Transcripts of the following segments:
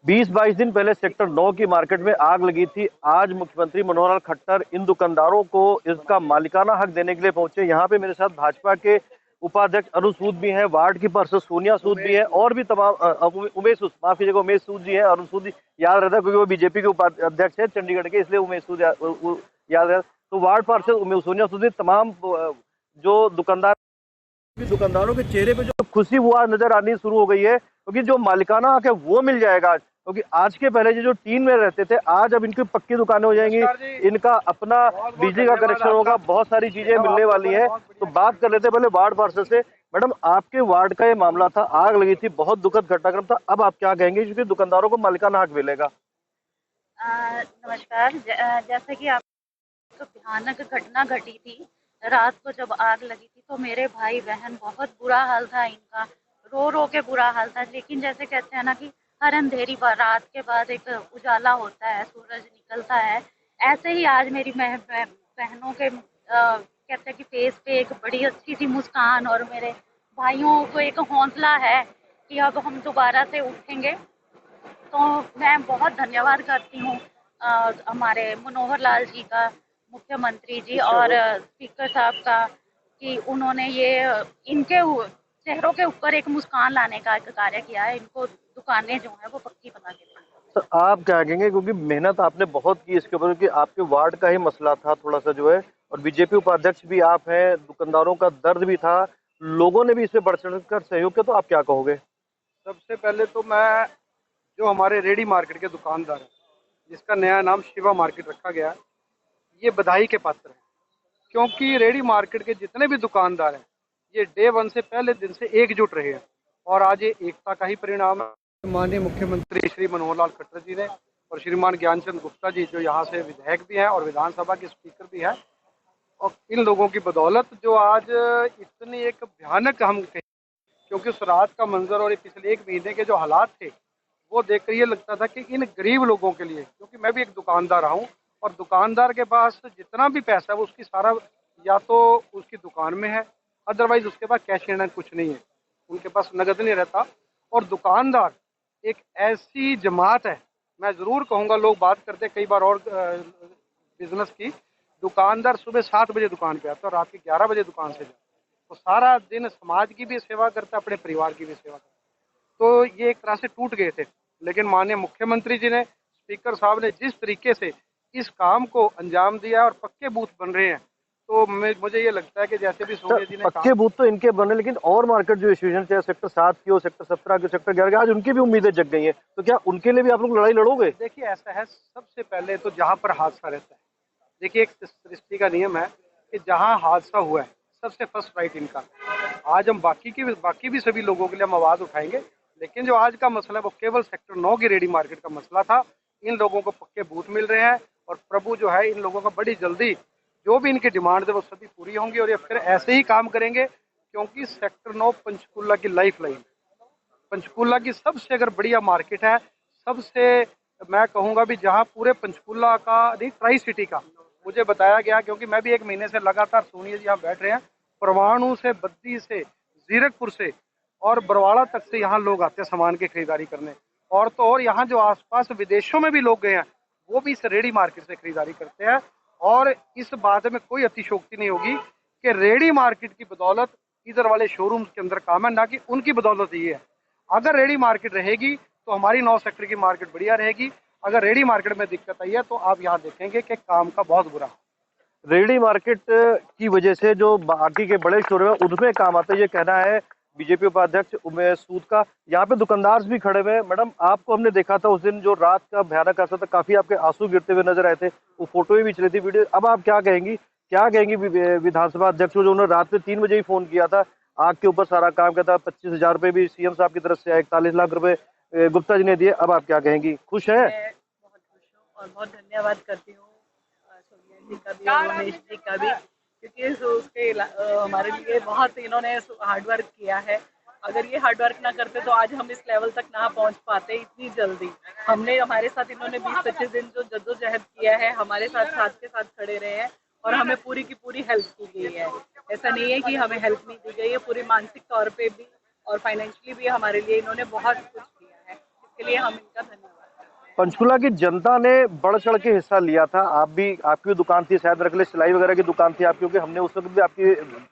20-22 दिन पहले सेक्टर 9 की मार्केट में आग लगी थी। आज मुख्यमंत्री मनोहर लाल खट्टर इन दुकानदारों को इसका मालिकाना हक देने के लिए पहुंचे। यहाँ पे मेरे साथ भाजपा के उपाध्यक्ष अरुण सूद भी हैं, वार्ड की पार्षद सोनिया सूद भी है और भी तमाम उमेश सूद, माफ कीजिएगा, उमेश सूद जी है। अरुण सूद याद रहता है क्योंकि वो बीजेपी के उपाध्यक्ष है चंडीगढ़ के, इसलिए उमेश सूद याद रहता। तो वार्ड पार्षद सोनिया सूद, तमाम जो दुकानदारों के चेहरे पे जो खुशी वो आज नजर आनी शुरू हो गई है, क्योंकि जो मालिकाना हक है वो मिल जाएगा। क्योंकि आज के पहले जो टीन में रहते थे, आज अब इनकी पक्की दुकानें हो जाएंगी, इनका अपना बिजली का कनेक्शन होगा, बहुत सारी चीजें मिलने वाली है। तो बात कर लेते पहले वार्ड पार्षद से। मैडम, आपके वार्ड का ये मामला था, आग लगी थी, बहुत दुखद घटनाक्रम था, अब आप क्या कहेंगे क्योंकि दुकानदारों को मालिकाना हक मिलेगा? नमस्कार। जैसे कि आप, तो भयानक घटना घटी थी रात को जब आग लगी थी, तो मेरे भाई बहन बहुत बुरा हाल था इनका, रो रो के बुरा हाल था। लेकिन जैसे कहते हैं ना कि हर अंधेरी रात के बाद एक उजाला होता है, सूरज निकलता है, ऐसे ही आज मेरी बहनों के कहते हैं कि फेस पे एक बड़ी अच्छी सी मुस्कान, और मेरे भाइयों को एक हौसला है कि अब हम दोबारा से उठेंगे। तो मैं बहुत धन्यवाद करती हूँ हमारे मनोहर लाल जी का, मुख्यमंत्री जी और स्पीकर साहब का, कि उन्होंने ये इनके चेहरों के ऊपर एक मुस्कान लाने का एक कार्य किया है, इनको दुकानें जो है वो पक्की बना के दी। तो आप क्या कहेंगे, क्योंकि मेहनत आपने बहुत की इसके ऊपर, कि आपके वार्ड का ही मसला था थोड़ा सा जो है, और बीजेपी उपाध्यक्ष भी आप हैं, दुकानदारों का दर्द भी था, लोगों ने भी इसमें बढ़ चढ़ कर सहयोग किया, तो आप क्या कहोगे? सबसे पहले तो मैं, जो हमारे रेडी मार्केट के दुकानदार हैं, जिसका नया नाम शिवा मार्केट रखा गया है, ये बधाई के पात्र हैं। क्योंकि रेडी मार्केट के जितने भी दुकानदार हैं, ये डे वन से पहले दिन से एकजुट रहे हैं, और आज ये एकता का ही परिणाम है। माननीय मुख्यमंत्री श्री मनोहर लाल खट्टर जी ने और श्रीमान ज्ञानचंद गुप्ता जी, जो यहाँ से विधायक भी हैं और विधानसभा के स्पीकर भी हैं, और इन लोगों की बदौलत जो आज इतनी एक भयानक, हम कहें, क्योंकि उस रात का मंजर और पिछले 1 महीने के जो हालात थे, वो देखकर ये लगता था कि इन गरीब लोगों के लिए, क्योंकि मैं भी एक दुकानदार हूँ, और दुकानदार के पास जितना भी पैसा है वो उसकी सारा या तो उसकी दुकान में है, अदरवाइज उसके पास कैश लेना कुछ नहीं है, उनके पास नगद नहीं रहता। और दुकानदार एक ऐसी जमात है, मैं ज़रूर कहूँगा, लोग बात करते कई बार और बिजनेस की, दुकानदार सुबह 7 बजे दुकान पे आता है और रात के 11 बजे दुकान से जाता है, तो सारा दिन समाज की भी सेवा करता है, अपने परिवार की भी सेवा करता है। तो ये एक तरह से टूट गए थे, लेकिन माननीय मुख्यमंत्री जी ने, स्पीकर साहब ने जिस तरीके से इस काम को अंजाम दिया और पक्के बूथ बन रहे हैं, तो मुझे ये लगता है कि जैसे भी सोनिया जी ने पक्के बूथ तो इनके बने, लेकिन और मार्केट जो इश्यूशन चाहे सेक्टर 7 की हो, सेक्टर 17 की, सेक्टर 11 की, आज उनकी भी उम्मीदें जग गई हैं। तो क्या उनके लिए भी आप लोग लड़ाई लड़ोगे? देखिए, ऐसा है, सबसे पहले तो जहाँ पर हादसा रहता है, देखिए, एक सृष्टि का नियम है कि जहाँ हादसा हुआ है सबसे फर्स्ट राइट इनका। आज हम बाकी भी सभी लोगों के लिए हम आवाज उठाएंगे, लेकिन जो आज का मसला है वो केवल सेक्टर 9 की रेडी मार्केट का मसला था। इन लोगों को पक्के बूथ मिल रहे हैं, और प्रभु जो है इन लोगों का बड़ी जल्दी जो भी इनकी डिमांड है वो सभी पूरी होंगी, और ये फिर ऐसे ही काम करेंगे, क्योंकि सेक्टर 9 पंचकुला की लाइफ लाइन, पंचकुला की सबसे अगर बढ़िया मार्केट है, सबसे मैं कहूँगा भी, जहाँ पूरे पंचकुला का नहीं, ट्राई सिटी का मुझे बताया गया, क्योंकि मैं भी 1 महीने से लगातार, सोनिया जी यहाँ बैठ रहे हैं, परवाणु से, बद्दी से, जीरकपुर से और बरवाड़ा तक से यहाँ लोग आते हैं सामान की खरीदारी करने, और तो और यहाँ जो आसपास विदेशों में भी लोग गए हैं, वो भी इस रेडी मार्केट से खरीदारी करते हैं। और इस बात में कोई अतिशोक्ति नहीं होगी कि रेडी मार्केट की बदौलत इधर वाले शोरूम के अंदर काम है, ना कि उनकी बदौलत ये है। अगर रेडी मार्केट रहेगी तो हमारी 9 सेक्टर की मार्केट बढ़िया रहेगी। अगर रेडी मार्केट में दिक्कत आई है तो आप यहाँ देखेंगे कि काम का बहुत बुरा। रेडी मार्केट की वजह से जो बाकी के बड़े शोरूम है उनमें काम आता है, ये कहना है बीजेपी उपाध्यक्ष उमेश सूद का। यहाँ पे दुकानदार भी खड़े हुए हैं। मैडम, आपको हमने देखा था उस दिन, जो रात का भयानक असर था, काफी आपके आंसू गिरते हुए नजर आए थे, वो फोटो भी चली थी, वीडियो। अब आप क्या कहेंगी विधानसभा अध्यक्ष को, जो उन्होंने रात में 3 बजे ही फोन किया था, आग के ऊपर सारा काम किया था, 25,000 रुपए भी सीएम साहब की तरफ से, 41 लाख रुपए गुप्ता जी ने दिए। अब आप क्या कहेंगी, खुश है? मैं बहुत खुश हूँ और बहुत धन्यवाद करती हूँ सोनिया जी का भी और उमेश जी का भी, क्योंकि उसके हमारे लिए बहुत इन्होंने हार्डवर्क किया है। अगर ये हार्डवर्क ना करते तो आज हम इस लेवल तक ना पहुंच पाते इतनी जल्दी। हमारे साथ इन्होंने 20-25 दिन जो जद्दोजहद किया है, हमारे साथ के साथ खड़े रहे हैं, और हमें पूरी की पूरी हेल्प की गई है। ऐसा नहीं है कि हमें हेल्प नहीं दी गई है, पूरी मानसिक तौर पे भी और फाइनेंशियली भी हमारे लिए इन्होंने बहुत कुछ किया है। इसके लिए हम इनका धन्यवाद। पंचकुला की जनता ने बढ़ चढ़ के हिस्सा लिया था। आपकी भी दुकान थी, शायद रख ले सिलाई वगैरह की दुकान थी आपकी, क्योंकि हमने उस वक्त भी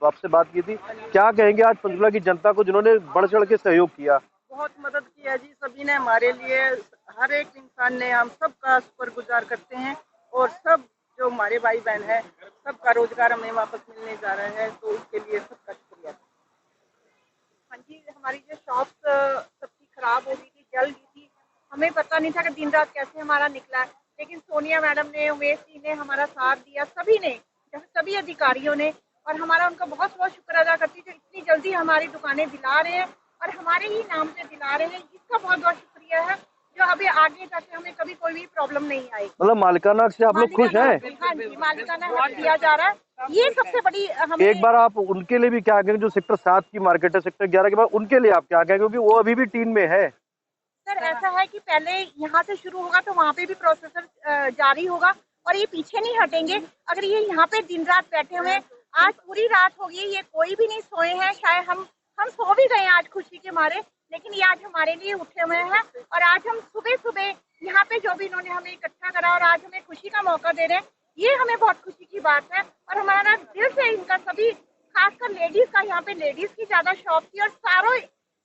आपसे बात की थी। क्या कहेंगे आज पंचकुला की जनता को जिन्होंने बढ़ चढ़ के सहयोग किया? बहुत मदद किया जी, सभी ने हमारे लिए, हर एक इंसान ने, हम सबका शुक्रगुजार करते हैं। और सब जो हमारे भाई बहन है, सबका रोजगार हमें वापस मिलने जा रहा है, तो उसके लिए सबका शुक्रिया। हाँ जी, हमारी जो शॉप सबकी खराब हो गई थी, जल गई थी, हमें पता नहीं था कि दिन रात कैसे हमारा निकला, लेकिन सोनिया मैडम ने, उमेश जी ने हमारा साथ दिया, सभी ने, सभी अधिकारियों ने, और हमारा उनका बहुत बहुत शुक्र अदा करती जो इतनी जल्दी हमारी दुकानें दिला रहे हैं और हमारे ही नाम से दिला रहे हैं। इसका बहुत बहुत शुक्रिया है, जो अभी आगे जाके हमें कभी कोई भी प्रॉब्लम नहीं आएगी। मतलब मालिकाना हक से आप लोग खुश हैं? हाँ जी, मालिकाना हक दिया जा रहा है, ये सबसे बड़ी हमें। एक बार आप उनके लिए भी क्या कहेंगे जो सेक्टर 7 की मार्केट है, सेक्टर 11 के बाद, उनके लिए आप क्या कहेंगे, क्योंकि वो अभी भी टीन में है? सर ऐसा है कि पहले यहाँ से शुरू होगा तो वहाँ पे भी प्रोसेसर जारी होगा और ये पीछे नहीं हटेंगे। अगर ये यहाँ पे दिन रात बैठे हुए हैं, आज पूरी रात हो गई, ये कोई भी नहीं सोए हैं, शायद हम सो भी गए आज खुशी के मारे, लेकिन ये आज हमारे लिए उठे हुए हैं। और आज हम सुबह सुबह यहाँ पे जो भी इन्होंने हमें इकट्ठा करा और आज हमें खुशी का मौका दे रहे हैं, ये हमें बहुत खुशी की बात है। और हमारा दिल से इनका सभी, खासकर लेडीज का, यहाँ पे लेडीज की ज्यादा शॉप थी और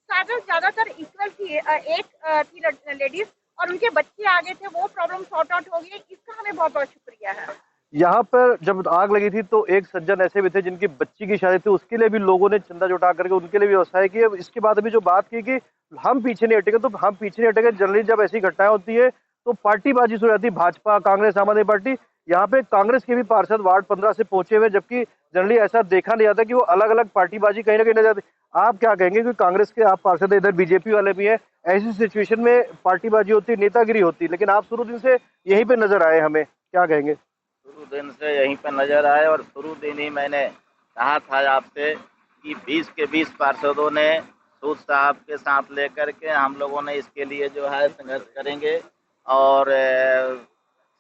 ज्यादातर इक्वल थी, एक थी लेडीज और उनके बच्चे आगे थे, वो प्रॉब्लम सॉर्ट आउट हो गई, इसका हमें बहुत बहुत शुक्रिया है। यहाँ पर जब आग लगी थी तो एक सज्जन ऐसे भी थे जिनकी बच्ची की शादी थी, उसके लिए भी लोगों ने चंदा जुटा करके उनके लिए भी व्यवस्था की। इसके बाद अभी जो बात की कि हम पीछे नहीं हटेंगे, तो हम पीछे नहीं हटेंगे। जनरली जब ऐसी घटनाएं होती है तो पार्टीबाजी शुरू हो जाती है, भाजपा, कांग्रेस, आम आदमी पार्टी। यहाँ पे कांग्रेस के भी पार्षद वार्ड 15 से पहुंचे हुए, जबकि जनरली ऐसा देखा नहीं जाता कि वो अलग अलग पार्टीबाजी कहीं ना कहीं नजर आती। आप क्या कहेंगे कि कांग्रेस के आप पार्षद है, इधर बीजेपी वाले भी हैं, ऐसी सिचुएशन में पार्टीबाजी होती है, नेतागिरी होती है, लेकिन आप शुरू दिन से यहीं पे नजर आए, हमें क्या कहेंगे? शुरू दिन से यहीं पर नजर आए और शुरू दिन ही मैंने कहा था आपसे कि 20 के 20 पार्षदों ने सूद साहब के साथ लेकर के हम लोगों ने इसके लिए जो है संघर्ष करेंगे और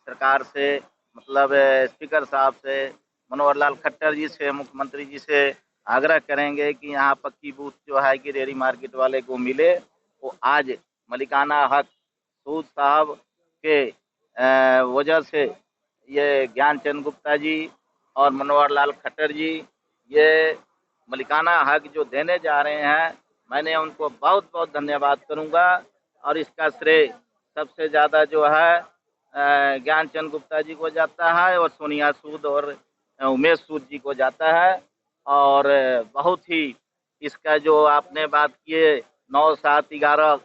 सरकार से, मतलब स्पीकर साहब से, मनोहर लाल खट्टर जी से, मुख्यमंत्री जी से आग्रह करेंगे कि यहाँ पक्की बूथ जो है कि डेयरी मार्केट वाले को मिले। वो आज मलिकाना हक सूद साहब के वजह से ये ज्ञानचंद गुप्ता जी और मनोहर लाल खट्टर जी ये मलिकाना हक जो देने जा रहे हैं, मैंने उनको बहुत बहुत धन्यवाद करूंगा। और इसका श्रेय सबसे ज़्यादा जो है ज्ञानचंद गुप्ता जी को जाता है और सोनिया सूद और उमेश सूद जी को जाता है। और बहुत ही इसका जो आपने बात किए 9, 7, 11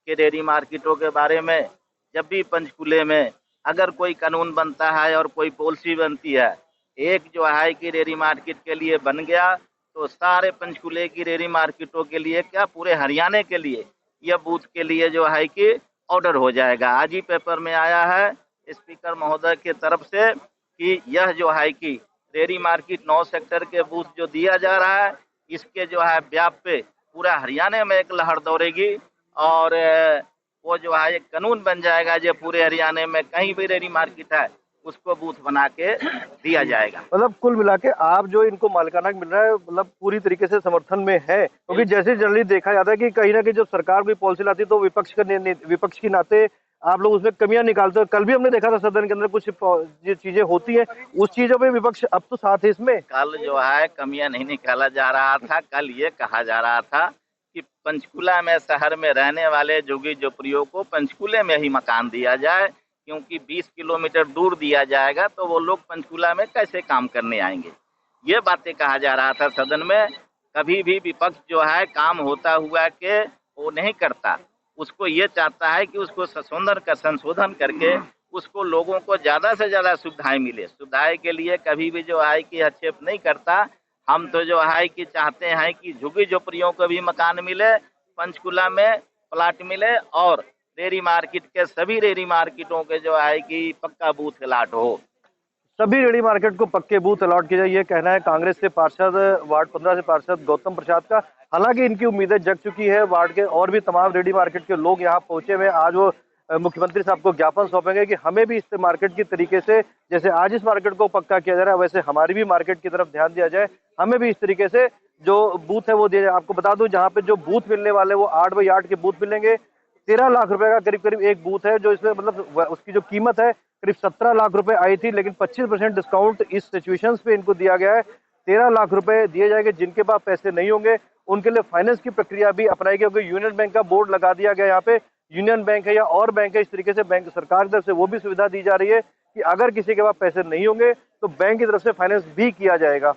के डेयरी मार्केटों के बारे में, जब भी पंचकुले में अगर कोई कानून बनता है और कोई पॉलिसी बनती है, एक जो है कि डेयरी मार्केट के लिए बन गया तो सारे पंचकुले की डेयरी मार्केटों के लिए, क्या पूरे हरियाणा के लिए, यह बूथ के लिए जो है कि ऑर्डर हो जाएगा। आज ही पेपर में आया है स्पीकर महोदय की तरफ से कि यह जो है कि डेयरी मार्केट 9 सेक्टर के बूथ जो दिया जा रहा है, इसके जो है व्याप पे पूरा हरियाणा में एक लहर दौड़ेगी और वो जो है एक कानून बन जाएगा जो पूरे हरियाणा में कहीं भी डेयरी मार्केट है उसको बूथ बना के दिया जाएगा। मतलब कुल मिला के आप जो इनको मालिकाना मिल रहा है, मतलब पूरी तरीके से समर्थन में है, क्योंकि जैसे जनरली देखा जाता है कि कहीं ना कहीं जब सरकार कोई पॉलिसी लाती है तो विपक्ष के नाते आप लोग उसमें कमियां निकालते हो। कल भी हमने देखा था सदन के अंदर कुछ चीजें होती हैं, उस चीजों पे विपक्ष अब तो साथ है इसमें। कल जो है कमियां नहीं निकाला जा रहा था, कल ये कहा जा रहा था कि पंचकुला में, शहर में रहने वाले झुग्गी झोपड़ियों को पंचकुले में ही मकान दिया जाए, क्योंकि 20 किलोमीटर दूर दिया जाएगा तो वो लोग पंचकुला में कैसे काम करने आएंगे। ये बातें कहा जा रहा था सदन में। कभी भी विपक्ष जो है काम होता हुआ के वो नहीं करता, उसको ये चाहता है कि उसको संशोधन करके उसको लोगों को ज़्यादा से ज़्यादा सुविधाएं मिले। सुविधाएं के लिए कभी भी जो है कि हस्तक्षेप नहीं करता। हम तो जो है कि चाहते हैं कि झुग्गी झोपड़ियों को भी मकान मिले, पंचकुला में प्लाट मिले और डेयरी मार्केट के सभी डेयरी मार्केटों के जो है कि पक्का बूथ अलॉट हो। सभी डेयरी मार्केट को पक्के बूथ अलॉट किया जाए, ये कहना है कांग्रेस के पार्षद, वार्ड 15 से पार्षद गौतम प्रसाद का। हालांकि इनकी उम्मीदें जग चुकी है, वार्ड के और भी तमाम डेयरी मार्केट के लोग यहाँ पहुंचे हुए। आज वो मुख्यमंत्री साहब को ज्ञापन सौंपेंगे कि हमें भी इस मार्केट की तरीके से, जैसे आज इस मार्केट को पक्का किया जा रहा है, वैसे हमारी भी मार्केट की तरफ ध्यान दिया जाए, हमें भी इस तरीके से जो बूथ है वो दिया जाए। आपको बता दूं, जहाँ पे जो बूथ मिलने वाले वो 8 बाई 8 के बूथ मिलेंगे। 13 लाख रुपए का करीब करीब एक बूथ है, जो इसमें मतलब उसकी जो कीमत है करीब 17 लाख रुपए आई थी, लेकिन 25% डिस्काउंट इस सिचुएशंस पे इनको दिया गया है। 13 लाख रुपए दिए जाएंगे। जिनके पास पैसे नहीं होंगे उनके लिए फाइनेंस की प्रक्रिया भी अपनाई गई, क्योंकि यूनियन बैंक का बोर्ड लगा दिया गया यहाँ पे। यूनियन बैंक है या और बैंक है, इस तरीके से बैंक सरकार की तरफ से वो भी सुविधा दी जा रही है कि अगर किसी के पास पैसे नहीं होंगे तो बैंक की तरफ से फाइनेंस भी किया जाएगा।